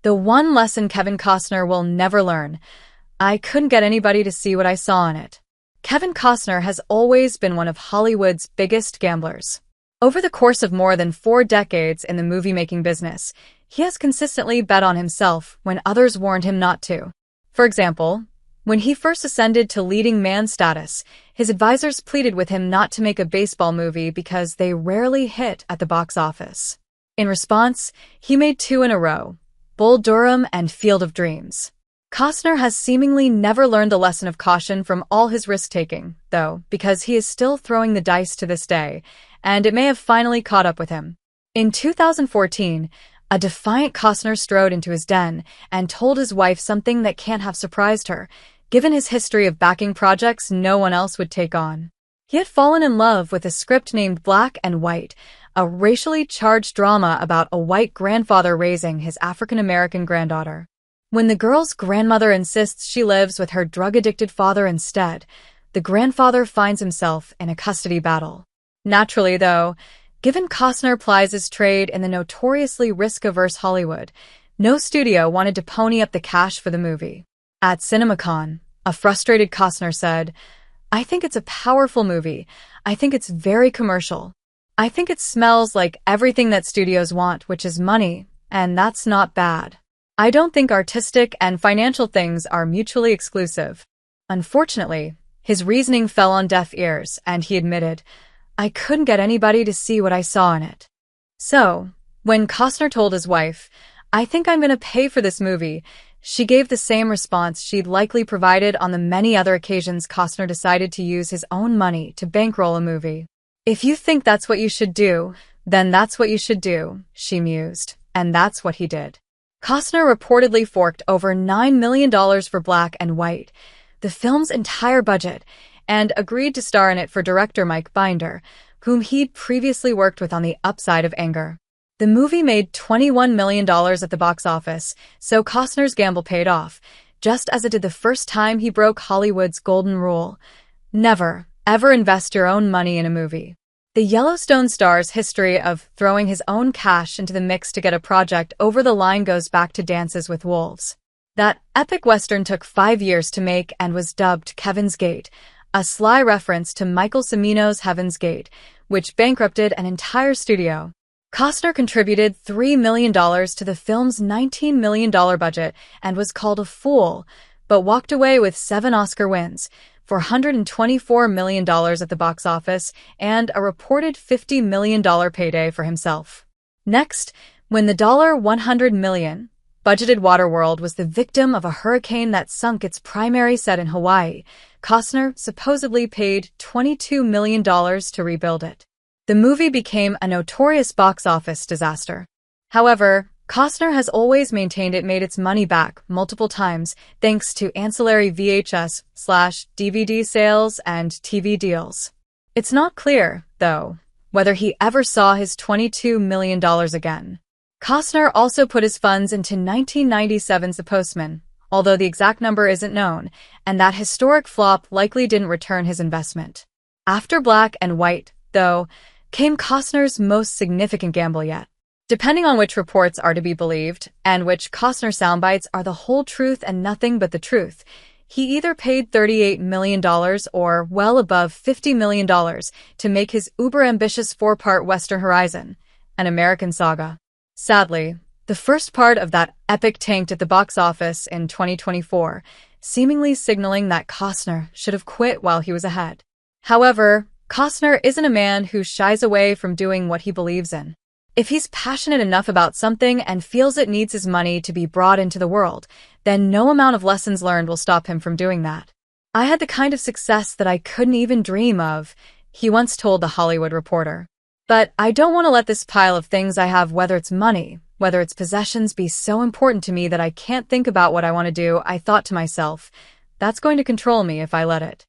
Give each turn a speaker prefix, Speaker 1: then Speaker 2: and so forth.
Speaker 1: The one lesson Kevin Costner will never learn. I couldn't get anybody to see what I saw in it. Kevin Costner has always been one of Hollywood's biggest gamblers. Over the course of more than 4 decades in the movie-making business, he has consistently bet on himself when others warned him not to. For example, when he first ascended to leading man status, his advisors pleaded with him not to make a baseball movie because they rarely hit at the box office. In response, he made 2 in a row, Bull Durham and Field of Dreams. Costner has seemingly never learned the lesson of caution from all his risk-taking, though, because he is still throwing the dice to this day, and it may have finally caught up with him. In 2014, a defiant Costner strode into his den and told his wife something that can't have surprised her, given his history of backing projects no one else would take on. He had fallen in love with a script named Black and White, a racially charged drama about a white grandfather raising his African-American granddaughter. When the girl's grandmother insists she lives with her drug-addicted father instead, the grandfather finds himself in a custody battle. Naturally, though, given Costner plies his trade in the notoriously risk-averse Hollywood, no studio wanted to pony up the cash for the movie. At CinemaCon, a frustrated Costner said, "I think it's a powerful movie. I think it's very commercial. I think it smells like everything that studios want, which is money, and that's not bad. I don't think artistic and financial things are mutually exclusive." Unfortunately, his reasoning fell on deaf ears, and he admitted, "I couldn't get anybody to see what I saw in it." So, when Costner told his wife, "I think I'm going to pay for this movie," she gave the same response she'd likely provided on the many other occasions Costner decided to use his own money to bankroll a movie. "If you think that's what you should do, then that's what you should do," she mused, and that's what he did. Costner reportedly forked over $9 million for Black and White, the film's entire budget, and agreed to star in it for director Mike Binder, whom he'd previously worked with on The Upside of Anger. The movie made $21 million at the box office, so Costner's gamble paid off, just as it did the first time he broke Hollywood's golden rule: never, ever invest your own money in a movie. The Yellowstone star's history of throwing his own cash into the mix to get a project over the line goes back to Dances with Wolves. That epic western took 5 years to make and was dubbed Kevin's Gate, a sly reference to Michael Cimino's Heaven's Gate, which bankrupted an entire studio. Costner contributed $3 million to the film's $19 million budget and was called a fool, but walked away with 7 Oscar wins, $424 million at the box office, and a reported $50 million payday for himself. Next, when the $100 million budgeted Waterworld was the victim of a hurricane that sunk its primary set in Hawaii, Costner supposedly paid $22 million to rebuild it. The movie became a notorious box office disaster. However, Costner has always maintained it made its money back multiple times thanks to ancillary VHS/DVD sales and TV deals. It's not clear, though, whether he ever saw his $22 million again. Costner also put his funds into 1997's The Postman, although the exact number isn't known, and that historic flop likely didn't return his investment. After Black and White, though, came Costner's most significant gamble yet. Depending on which reports are to be believed, and which Costner soundbites are the whole truth and nothing but the truth, he either paid $38 million or well above $50 million to make his uber-ambitious 4-part Western Horizon, an American saga. Sadly, the first part of that epic tanked at the box office in 2024, seemingly signaling that Costner should have quit while he was ahead. However, Costner isn't a man who shies away from doing what he believes in. If he's passionate enough about something and feels it needs his money to be brought into the world, then no amount of lessons learned will stop him from doing that. "I had the kind of success that I couldn't even dream of," he once told The Hollywood Reporter. "But I don't want to let this pile of things I have, whether it's money, whether it's possessions, be so important to me that I can't think about what I want to do. I thought to myself, that's going to control me if I let it."